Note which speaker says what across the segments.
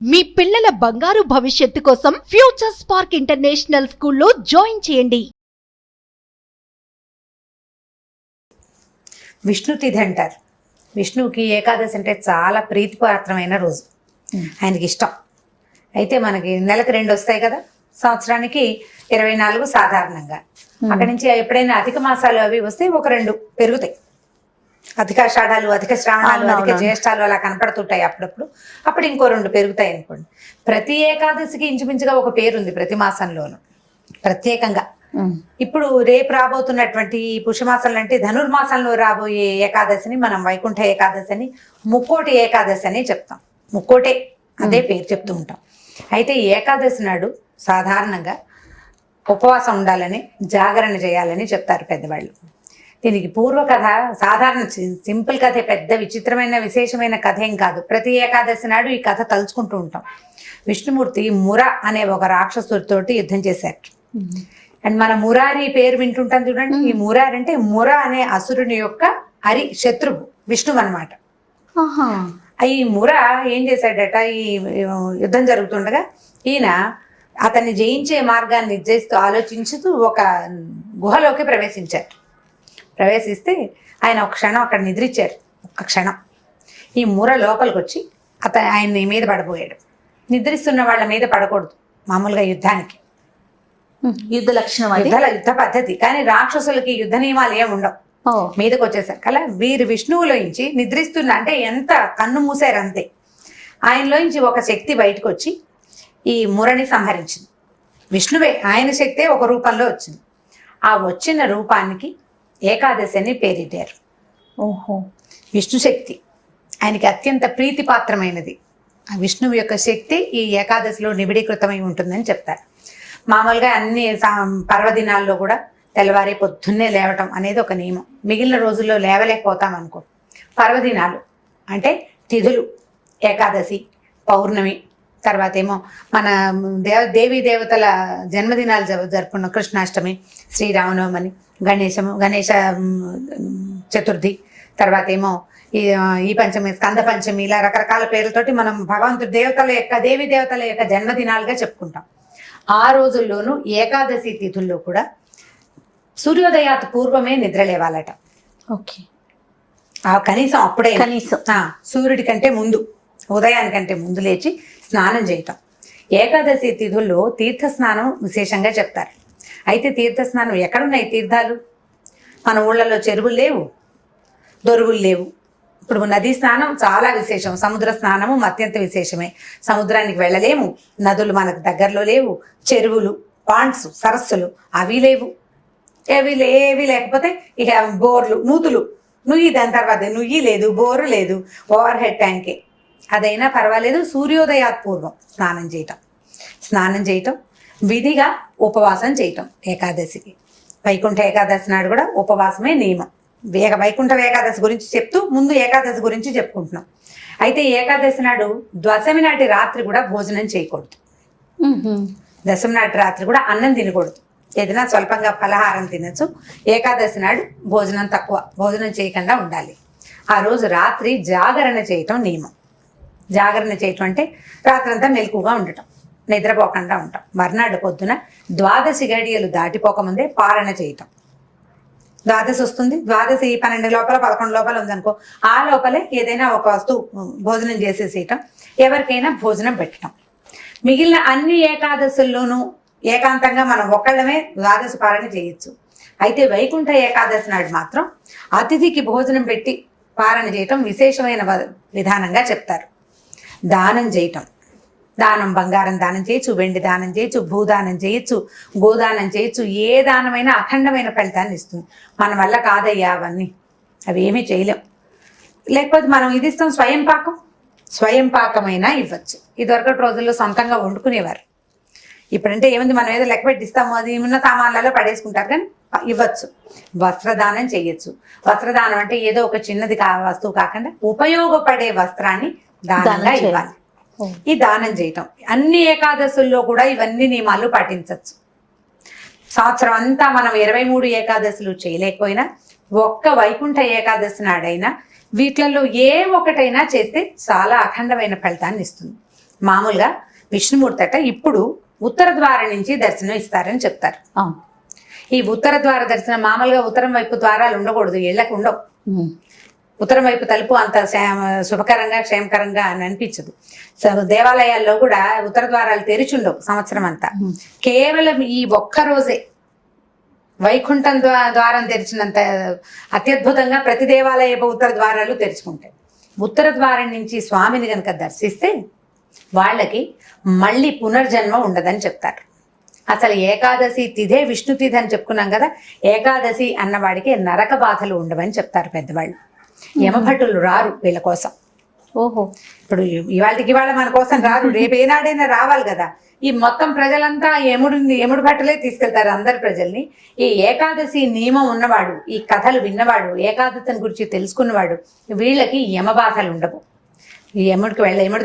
Speaker 1: మీ పిల్లల బంగారు భవిష్యత్తు కోసం ఫ్యూచర్ స్పార్క్ ఇంటర్నేషనల్ స్కూల్లో జాయిన్ చేయండి.
Speaker 2: విష్ణు తిథి అంటారు. విష్ణువుకి ఏకాదశి అంటే చాలా ప్రీతిపాత్రమైన రోజు, ఆయనకి ఇష్టం. అయితే మనకి నెలకు 2 వస్తాయి కదా, సంవత్సరానికి 24 సాధారణంగా. అక్కడి నుంచి ఎప్పుడైనా అధిక మాసాలు అవి వస్తే ఒక 2 పెరుగుతాయి. అధికాషాఢాలు, అధిక శ్రావణాలు, అధిక జ్యేష్ఠాలు అలా కనపడుతుంటాయి అప్పుడప్పుడు. అప్పుడు ఇంకో 2 పెరుగుతాయి అనుకోండి. ప్రతి ఏకాదశికి ఇంచుమించుగా ఒక పేరుంది ప్రతి మాసంలోనూ ప్రత్యేకంగా. ఇప్పుడు రేపు రాబోతున్నటువంటి పుష్యమాసంలో అంటే ధనుర్మాసంలో రాబోయే ఏకాదశిని మనం వైకుంఠ ఏకాదశి అని, ముక్కోటి ఏకాదశి అని చెప్తాం. ముక్కోటే అదే పేరు చెప్తూ ఉంటాం. అయితే ఏకాదశి నాడు సాధారణంగా ఉపవాసం ఉండాలని, జాగరణ చేయాలని చెప్తారు పెద్దవాళ్ళు. దీనికి పూర్వకథ సాధారణ సింపుల్ కథే, పెద్ద విచిత్రమైన విశేషమైన కథ ఏం కాదు. ప్రతి ఏకాదశి నాడు ఈ కథ తలుచుకుంటూ ఉంటాం. విష్ణుమూర్తి ముర అనే ఒక రాక్షసుడితోటి యుద్ధం చేశారు. అండ్ మన మురారి పేరు వింటుంటాం చూడండి. ఈ మురారి అంటే ముర అనే అసురుని యొక్క శత్రువు విష్ణువు అనమాట. ఈ ముర ఏం చేశాడట, ఈ యుద్ధం జరుగుతుండగా ఈయన అతన్ని జయించే మార్గాన్ని నిర్దేశిస్తూ ఆలోచించుతూ ఒక గుహలోకి ప్రవేశిస్తే ఆయన ఒక క్షణం అక్కడ నిద్రించారు. ఒక్క క్షణం ఈ ముర లోపలికి వచ్చి ఆయన్ని మీద పడిపోయాడు. నిద్రిస్తున్న వాళ్ళ మీద పడకూడదు మామూలుగా యుద్ధానికి,
Speaker 3: యుద్ధ లక్షణం,
Speaker 2: యుద్ధ పద్ధతి. కానీ రాక్షసులకి యుద్ధ నియమాలు ఏమి ఉండవు. మీదకి వచ్చేసారు కలా వీరు విష్ణువులోంచి నిద్రిస్తున్న, అంటే ఎంత కన్ను మూసారు అంతే, ఆయనలోంచి ఒక శక్తి బయటకు వచ్చి ఈ మురని సంహరించింది. విష్ణువే, ఆయన శక్తే ఒక రూపంలో వచ్చింది. ఆ వచ్చిన రూపానికి ఏకాదశి అని పేరిటారు. విష్ణు శక్తి ఆయనకి అత్యంత ప్రీతిపాత్రమైనది. ఆ విష్ణువు యొక్క శక్తి ఈ ఏకాదశిలో నిబిడీకృతమై ఉంటుందని చెప్తారు. మామూలుగా అన్ని పర్వదినాల్లో కూడా తెల్లవారి పొద్దున్నే లేవటం అనేది ఒక నియమం. మిగిలిన రోజుల్లో లేవలేకపోతాం అనుకో. పర్వదినాలు అంటే తిథులు, ఏకాదశి, పౌర్ణమి, తర్వాత ఏమో మన దేవీ దేవతల జన్మదినాలు జరుపుకున్న కృష్ణాష్టమి, శ్రీరామనవమి, గణేశ చతుర్థి, తర్వాత ఏమో ఈ పంచమి, స్కంద పంచమి, ఇలా రకరకాల పేర్లతోటి మనం భగవంతుడి దేవీ దేవతల యొక్క జన్మదినాలుగా చెప్పుకుంటాం. ఆ రోజుల్లోనూ ఏకాదశి తిథుల్లో కూడా సూర్యోదయాత్ పూర్వమే నిద్ర లేవాలట. కనీసం అప్పుడే, సూర్యుడి కంటే ముందు, ఉదయానికంటే ముందు లేచి స్నానం చేయటం. ఏకాదశి తిథుల్లో తీర్థ స్నానం విశేషంగా చెప్తారు. అయితే తీర్థ స్నానం ఎక్కడున్నాయి తీర్థాలు? మన ఊళ్ళలో చెరువులు లేవు, దొరువులు లేవు. ఇప్పుడు నదీ స్నానం చాలా విశేషం, సముద్ర స్నానము అత్యంత విశేషమే. సముద్రానికి వెళ్ళలేము, నదులు మనకు దగ్గరలో లేవు, చెరువులు, పాండ్స్, సరస్సులు అవి లేవు. ఏవి లేకపోతే ఇక బోర్లు, నుయ్యి, దాని తర్వాత నుయ్యి లేదు, బోరు లేదు, ఓవర్ హెడ్ ట్యాంకే. అదైనా పర్వాలేదు. సూర్యోదయాత్ పూర్వం స్నానం చేయటం, విధిగా ఉపవాసం చేయటం. ఏకాదశికి, వైకుంఠ ఏకాదశి నాడు కూడా ఉపవాసమే నియమం. వైకుంఠ ఏకాదశి గురించి చెప్తూ ముందు ఏకాదశి గురించి చెప్పుకుంటున్నాం. అయితే ఏకాదశి నాడు దశమి నాటి రాత్రి కూడా భోజనం చేయకూడదు. దశమి నాటి రాత్రి కూడా అన్నం తినకూడదు. ఏదైనా స్వల్పంగా ఫలహారం తినచ్చు. ఏకాదశి నాడు భోజనం చేయకుండా ఉండాలి. ఆ రోజు రాత్రి జాగరణ చేయటం నియమం. జాగరణ చేయటం అంటే రాత్రంతా మెలకుగా ఉండటం, నిద్రపోకుండా ఉంటాం. మర్నాడు పొద్దున 12 గడియలు దాటిపోకముందే పాలన చేయటం. ద్వాదశి వస్తుంది, ద్వాదశి 12 లోపల 11 లోపల ఉందనుకో, ఆ లోపలే ఏదైనా ఒక వస్తువు భోజనం చేసేసేయటం, ఎవరికైనా భోజనం పెట్టడం. మిగిలిన అన్ని ఏకాదశుల్లోనూ ఏకాంతంగా మనం ఒక్కళ్ళమే ద్వాదశి పాలన చేయొచ్చు. అయితే వైకుంఠ ఏకాదశి నాడు మాత్రం అతిథికి భోజనం పెట్టి పాలన చేయటం విశేషమైన విధానంగా చెప్తారు. దానం చేయటం, దానం, బంగారం దానం చేయొచ్చు, వెండి దానం చేయొచ్చు, భూదానం చేయొచ్చు, గోదానం చేయొచ్చు. ఏ దానమైనా అఖండమైన ఫలితాన్ని ఇస్తుంది. మన వల్ల కాదయ్యా అవన్నీ, అవి ఏమీ చేయలేం. లేకపోతే మనం ఇది ఇస్తాం, స్వయం పాకమైనా ఇవ్వచ్చు. ఇదివరకటి రోజుల్లో సొంతంగా వండుకునేవారు. ఇప్పుడంటే ఏముంది, మనం ఏదో లెక్క పెట్టిస్తాము, అది ఉన్న సామాన్లలో పడేసుకుంటారు. కానీ ఇవ్వచ్చు. వస్త్రదానం చేయొచ్చు. వస్త్రదానం అంటే ఏదో ఒక చిన్నది వస్తువు కాకుండా ఉపయోగపడే వస్త్రాన్ని దానంగా ఇవ్వాలి. ఈ దానం చేయటం అన్ని ఏకాదశుల్లో కూడా ఇవన్నీ నియమాలు పాటించవచ్చు. సంవత్సరం అంతా మనం 23 ఏకాదశులు చేయలేకపోయినా ఒక్క వైకుంఠ ఏకాదశి నాడైనా వీటిలలో ఏ ఒకటైనా చేస్తే చాలా అఖండమైన ఫలితాన్ని ఇస్తుంది. మామూలుగా విష్ణుమూర్తి అట ఇప్పుడు ఉత్తర ద్వారం నుంచి దర్శనం ఇస్తారని చెప్తారు.
Speaker 3: అవును.
Speaker 2: ఈ ఉత్తర ద్వార దర్శనం మామూలుగా ఉత్తరం వైపు ద్వారాలు ఉండకూడదు, ఇళ్లకు ఉండవు. ఉత్తరం వైపు తలుపు అంత శుభకరంగా క్షేమకరంగా అని అనిపించదు. దేవాలయాల్లో కూడా ఉత్తర ద్వారాలు తెరిచుండవు సంవత్సరం అంతా. కేవలం ఈ ఒక్క రోజే వైకుంఠం ద్వారం తెరిచినంత అత్యద్భుతంగా ప్రతి దేవాలయ ఉత్తర ద్వారాలు తెరుచుకుంటాయి. ఉత్తర ద్వారం నుంచి స్వామిని గనక దర్శిస్తే వాళ్ళకి మళ్ళీ పునర్జన్మ ఉండదని చెప్తారు. అసలు ఏకాదశి తిథే విష్ణు తిథి అని చెప్పుకున్నాం కదా, ఏకాదశి అన్నవాడికి నరక బాధలు ఉండవని చెప్తారు పెద్దవాళ్ళు. యమభటులు రారు వీళ్ళ కోసం.
Speaker 3: ఓహో.
Speaker 2: ఇప్పుడు ఇవాళ మన కోసం రారు, రేపు ఏనాడైనా రావాలి కదా. ఈ మొత్తం ప్రజలంతా యముడు భట్టులే తీసుకెళ్తారు అందరి ప్రజల్ని. ఈ ఏకాదశి నియమం ఉన్నవాడు, ఈ కథలు విన్నవాడు, ఏకాదశిని గురించి తెలుసుకున్నవాడు, వీళ్ళకి యమబాధలు ఉండవు. ఈ యముడి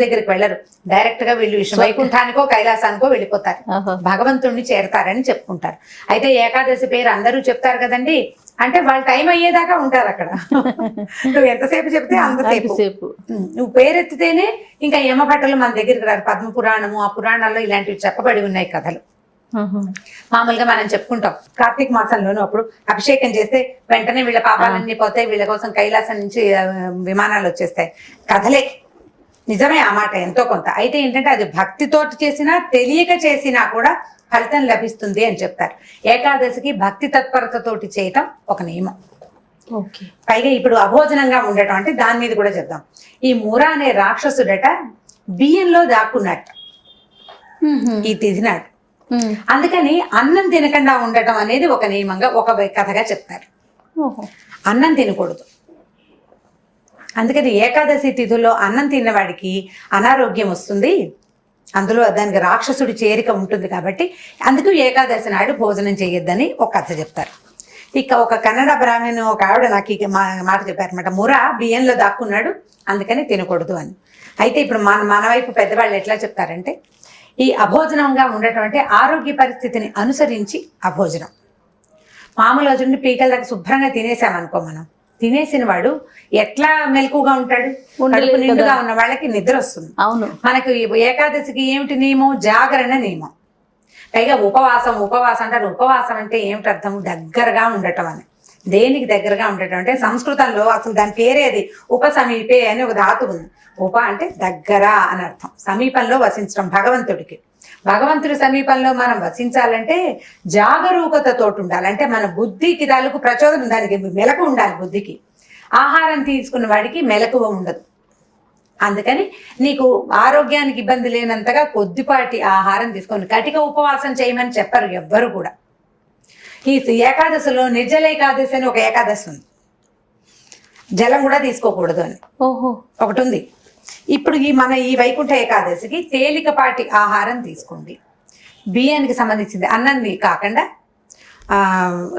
Speaker 2: దగ్గరికి వెళ్ళరు, డైరెక్ట్ గా వీళ్ళు వైకుంఠానికో కైలాసానికో వెళ్ళిపోతారు, భగవంతుణ్ణి చేరతారని చెప్పుకుంటారు. అయితే ఏకాదశి పేరు అందరూ చెప్తారు కదండి, అంటే వాళ్ళ టైం అయ్యేదాకా ఉంటారు అక్కడ. నువ్వు ఎంతసేపు చెప్తే అంతసేపు. నువ్వు పేరెత్తితేనే ఇంకా యమభట్టలు మన దగ్గరికి రారు. పద్మ పురాణము ఆ పురాణాల్లో ఇలాంటివి చెప్పబడి ఉన్నాయి కథలు. మామూలుగా మనం చెప్పుకుంటాం కార్తీక మాసంలోనూ అప్పుడు అభిషేకం చేస్తే వెంటనే వీళ్ళ పాపాలన్నీ పోతాయి, వీళ్ళ కోసం కైలాసం నుంచి విమానాలు వచ్చేస్తాయి. కథలే, నిజమే ఆ మాట ఎంతో కొంత. అయితే ఏంటంటే అది భక్తితోటి చేసినా తెలియక చేసినా కూడా ఫలితం లభిస్తుంది అని చెప్తారు. ఏకాదశికి భక్తి తత్పరతతోటి చేయటం ఒక నియమం. పైగా ఇప్పుడు అభోజనంగా ఉండటం అంటే దాని మీద కూడా చెప్దాం. ఈ మురా అనే రాక్షసుడట బియ్యంలో దాక్కున్నట్ట ఈ తిథి నాడు. అందుకని అన్నం తినకుండా ఉండటం అనేది ఒక నియమంగా ఒక కథగా చెప్తారు. అన్నం తినకూడదు. అందుకని ఏకాదశి తిథుల్లో అన్నం తిన్నవాడికి అనారోగ్యం వస్తుంది, అందులో దానికి రాక్షసుడి చేరిక ఉంటుంది కాబట్టి అందుకు ఏకాదశి నాడు భోజనం చేయొద్దని ఒక కథ చెప్తారు. ఇక ఒక కన్నడ బ్రాహ్మణ్ ఒక ఆవిడ నాకు ఈ మాట చెప్పారనమాట, మురా బియ్యంలో దాక్కున్నాడు అందుకని తినకూడదు అని. అయితే ఇప్పుడు మన వైపు పెద్దవాళ్ళు ఎట్లా చెప్తారంటే, ఈ అభోజనంగా ఉండటం అంటే ఆరోగ్య పరిస్థితిని అనుసరించి అభోజనం. మామూలుగా చూడండి, పీకల దగ్గర శుభ్రంగా తినేసామనుకో, మనం తినేసిన వాడు ఎట్లా మెలకుగా ఉంటాడు? కడుపు నిండుగా ఉన్న వాళ్ళకి నిద్ర వస్తుంది.
Speaker 3: అవును.
Speaker 2: మనకు ఏకాదశికి ఏమిటి నియమం? జాగరణ నియమం. పైగా ఉపవాసం అంటారు. ఉపవాసం అంటే ఏమిటి అర్థం? దగ్గరగా ఉండటం అని. దేనికి దగ్గరగా ఉండటం అంటే సంస్కృతంలో అసలు దాని పేరే అది ఉపసమీపే అని ఒక ధాతు ఉంది. ఉప అంటే దగ్గర అని అర్థం, సమీపంలో వసించడం భగవంతుడికి. భగవంతుడి సమీపంలో మనం వసించాలంటే జాగరూకతతో ఉండాలి. అంటే మన బుద్ధికి తాలూకు ప్రచోదనం, దానికి మెలకు ఉండాలి బుద్ధికి. ఆహారం తీసుకున్న వాడికి మెలకువ ఉండదు. అందుకని నీకు ఆరోగ్యానికి ఇబ్బంది లేనంతగా కొద్దిపాటి ఆహారం తీసుకొని కటిక ఉపవాసం చేయమని చెప్పరు ఎవ్వరు కూడా. ఈ ఏకాదశిలో నిర్జల ఏకాదశి అని ఒక ఏకాదశి ఉంది, జలం కూడా తీసుకోకూడదు అని ఒకటి ఉంది. ఇప్పుడు ఈ వైకుంఠ ఏకాదశికి తేలికపాటి ఆహారం తీసుకోండి. బియ్యానికి సంబంధించింది అన్నంది కాకుండా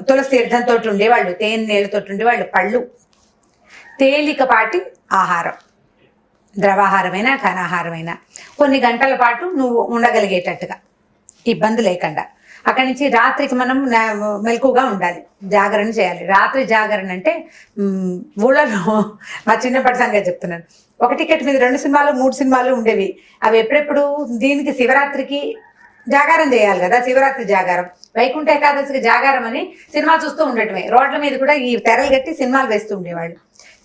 Speaker 2: తులసి తీర్థంతో ఉండేవాళ్ళు, తేనె నీళ్ళతో ఉండేవాళ్ళు, పళ్ళు, తేలికపాటి ఆహారం, ద్రవాహారమైనా ఘనాహారమైనా కొన్ని గంటల పాటు నువ్వు ఉండగలిగేటట్టుగా ఇబ్బంది లేకుండా. అక్కడి నుంచి రాత్రికి మనం మెలకుగా ఉండాలి, జాగరణ చేయాలి. రాత్రి జాగరణ అంటే ఊళ్ళలో మా చిన్నప్పటి సంగతి చెప్తున్నాను, ఒక టికెట్ మీద 2 సినిమాలు 3 సినిమాలు ఉండేవి. అవి ఎప్పుడెప్పుడు దీనికి శివరాత్రికి జాగారం చేయాలి కదా, శివరాత్రి జాగారం, వైకుంఠ ఏకాదశికి జాగారం అని సినిమా చూస్తూ ఉండటమే. రోడ్ల మీద కూడా ఈ తెరలు కట్టి సినిమాలు వేస్తూ ఉండేవాళ్ళు.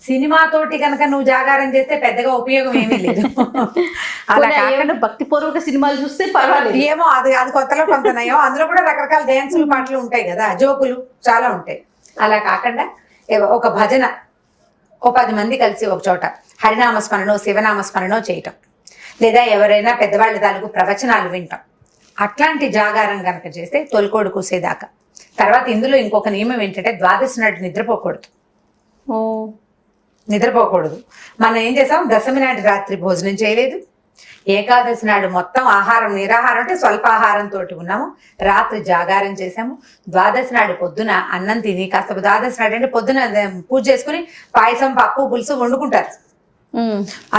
Speaker 2: సినిమాతోటి కనుక నువ్వు జాగారం చేస్తే పెద్దగా ఉపయోగం ఏమీ లేదు.
Speaker 3: అలా కాకుండా భక్తిపూర్వక సినిమాలు చూస్తే పర్వాలేదు.
Speaker 2: ఏమో అది కొత్తలో కొంత నయం. అందులో కూడా రకరకాల డ్యాన్సులు పాటలు ఉంటాయి కదా, జోకులు చాలా ఉంటాయి. అలా కాకుండా ఒక భజన, ఓ 10 మంది కలిసి ఒక చోట హరినామస్మరణో శివనామస్మరణో చేయటం, లేదా ఎవరైనా పెద్దవాళ్ళ తాలూకు ప్రవచనాలు వింటాం, అట్లాంటి జాగారం కనుక చేస్తే తొలికోడు కూసేదాకా. తర్వాత ఇందులో ఇంకొక నియమం ఏంటంటే ద్వాదశి నాడు నిద్రపోకూడదు. మనం ఏం చేసాం, దశమి నాటి రాత్రి భోజనం చేయలేదు, ఏకాదశి నాడు మొత్తం ఆహారం నిరాహారం అంటే స్వల్పాహారంతో ఉన్నాము, రాత్రి జాగారం చేసాము, ద్వాదశి నాడు పొద్దున అన్నం తిని కాస్త, ద్వాదశి నాడు అంటే పొద్దున పూజ చేసుకుని పాయసం పప్పు పులుసు వండుకుంటారు.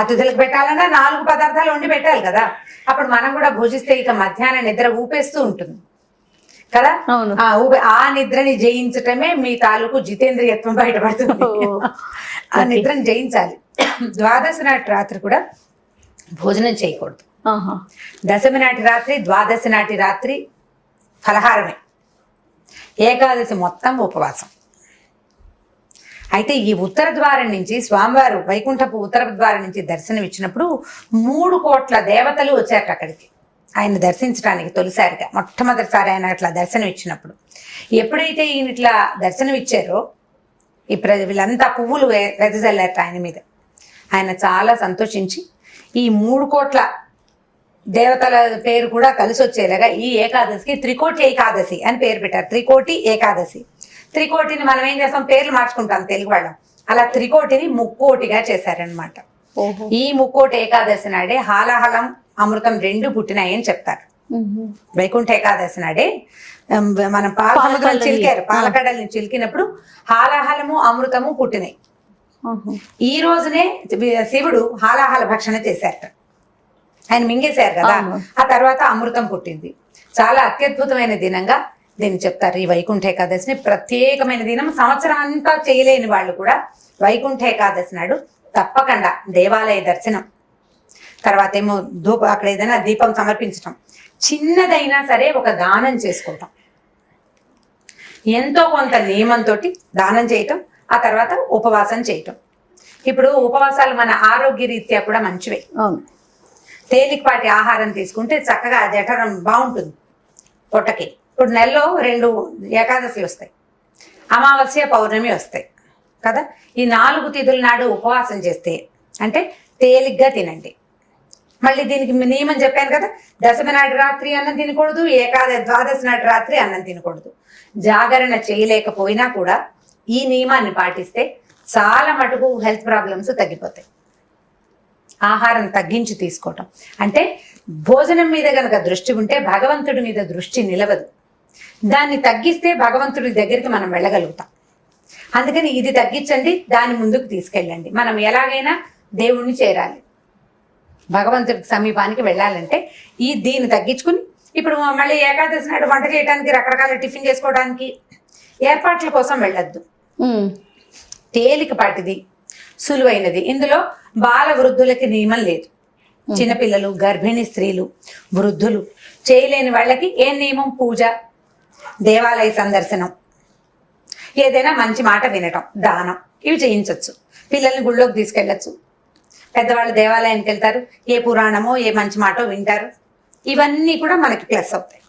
Speaker 2: అతిథులకు పెట్టాలన్నా 4 పదార్థాలు వండి పెట్టాలి కదా. అప్పుడు మనం కూడా భుజిస్తే ఇక మధ్యాహ్నం నిద్ర ఊపేస్తూ ఉంటుంది కదా. ఆ నిద్రని జయించటమే మీ తాలూకు జితేంద్రియత్వం బయటపడుతుంది. ఆ నిద్రని జయించాలి. ద్వాదశి నాటి రాత్రి కూడా భోజనం చేయకూడదు.
Speaker 3: ఆహా.
Speaker 2: దశమి నాటి రాత్రి, ద్వాదశి నాటి రాత్రి ఫలహారమే, ఏకాదశి మొత్తం ఉపవాసం. అయితే ఈ ఉత్తర ద్వారం నుంచి స్వామివారు వైకుంఠపు ఉత్తర ద్వారం నుంచి దర్శనం ఇచ్చినప్పుడు 3 కోట్ల దేవతలు వచ్చారట అక్కడికి ఆయన దర్శించడానికి. తొలిసారిగా మొట్టమొదటిసారి ఆయన అట్లా దర్శనం ఇచ్చినప్పుడు, ఎప్పుడైతే ఈయన ఇట్లా దర్శనం ఇచ్చారో వీళ్ళంతా పువ్వులు వెదజల్లారట ఆయన మీద. ఆయన చాలా సంతోషించి ఈ 3 కోట్ల దేవతల పేరు కూడా కలిసి వచ్చేలాగా ఈ ఏకాదశికి త్రికోటి ఏకాదశి అని పేరు పెట్టారు. త్రికోటి ఏకాదశి. త్రికోటిని మనం ఏం చేస్తాం, పేర్లు మార్చుకుంటాం తెలుగు వాళ్ళం. అలా త్రికోటిని ముక్కోటిగా చేశారనమాట. ఈ ముక్కోటి ఏకాదశి నాడే హాలాహలం అమృతం 2 పుట్టినాయని చెప్తారు. వైకుంఠ ఏకాదశి నాడే మనం పాలసముద్రం చిలికారు, పాలకడల్ని చిలికినప్పుడు హాలాహలము అమృతము పుట్టినాయి. ఈ రోజునే శివుడు హాలాహల భక్షణ చేశారట, ఆయన మింగేశారు కదా. ఆ తర్వాత అమృతం పుట్టింది. చాలా అత్యద్భుతమైన దినంగా దీన్ని చెప్తారు. ఈ వైకుంఠ ఏకాదశిని ప్రత్యేకమైన దినం. సంవత్సరం అంతా చేయలేని వాళ్ళు కూడా వైకుంఠ ఏకాదశి నాడు తప్పకుండా దేవాలయ దర్శనం, తర్వాత ఏమో అక్కడ ఏదైనా దీపం సమర్పించటం, చిన్నదైనా సరే ఒక దానం చేసుకోవటం, ఎంతో కొంత నియమంతో దానం చేయటం, ఆ తర్వాత ఉపవాసం చేయటం. ఇప్పుడు ఉపవాసాలు మన ఆరోగ్య రీత్యా కూడా మంచివే. తేలికపాటి ఆహారం తీసుకుంటే చక్కగా జఠరం బాగుంటుంది పొట్టకి. ఇప్పుడు నెలలో 2 ఏకాదశులు వస్తాయి, అమావాస్య పౌర్ణమి వస్తాయి కదా. ఈ 4 తిథుల నాడు ఉపవాసం చేస్తే అంటే తేలిగ్గా తినండి. మళ్ళీ దీనికి నియమం చెప్పాను కదా, దశమి నాటి రాత్రి అన్నం తినకూడదు, ద్వాదశి నాటి రాత్రి అన్నం తినకూడదు. జాగరణ చేయలేకపోయినా కూడా ఈ నియమాన్ని పాటిస్తే చాలా మటుకు హెల్త్ ప్రాబ్లమ్స్ తగ్గిపోతాయి. ఆహారం తగ్గించి తీసుకోవటం అంటే భోజనం మీద గనక దృష్టి ఉంటే భగవంతుడి మీద దృష్టి నిలవదు. దాన్ని తగ్గిస్తే భగవంతుడి దగ్గరికి మనం వెళ్ళగలుగుతాం. అందుకని ఇది తగ్గించండి, దాన్ని ముందుకు తీసుకెళ్ళండి. మనం ఎలాగైనా దేవుణ్ణి చేరాలి, భగవంతుడి సమీపానికి వెళ్ళాలంటే దీన్ని తగ్గించుకుని ఇప్పుడు మళ్ళీ ఏకాదశి నాడు వంట చేయడానికి, రకరకాల టిఫిన్ చేసుకోవడానికి ఏర్పాట్ల కోసం వెళ్ళొద్దు. తేలికపాటిది, సులువైనది. ఇందులో బాల వృద్ధులకి నియమం లేదు. చిన్నపిల్లలు, గర్భిణీ స్త్రీలు, వృద్ధులు చేయలేని వాళ్ళకి ఏం నియమం? పూజ, దేవాలయ సందర్శనం, ఏదైనా మంచి మాట వినటం, దానం, ఇవి చేయించవచ్చు. పిల్లల్ని గుళ్ళోకి తీసుకెళ్ళచ్చు, పెద్దవాళ్ళు దేవాలయానికి వెళ్తారు, ఏ పురాణమో ఏ మంచి మాటో వింటారు. ఇవన్నీ కూడా మనకి ప్లస్ అవుతాయి.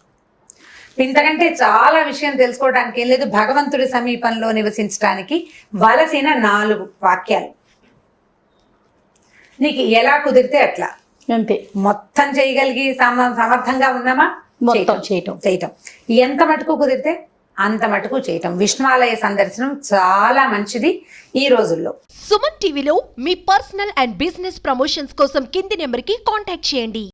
Speaker 2: ఇంతకంటే చాలా విషయం తెలుసుకోవడానికి ఏం లేదు. భగవంతుడి సమీపంలో నివసించడానికి వలసిన 4 వాక్యాలు నీకు ఎలా కుదిరితే అట్లా
Speaker 3: అంతే.
Speaker 2: మొత్తం చేయగలిగి సమర్థంగా ఉన్నామా? చేయటం. ఎంత మటుకు కుదిరితే అంత మటుకు చేయటం. విష్ణువాలయ సందర్శనం చాలా మంచిది ఈ రోజుల్లో.
Speaker 1: సుమన్ టీవీలో మీ పర్సనల్ అండ్ బిజినెస్ ప్రమోషన్స్ కోసం కింది నెంబర్కి కాంటాక్ట్ చేయండి.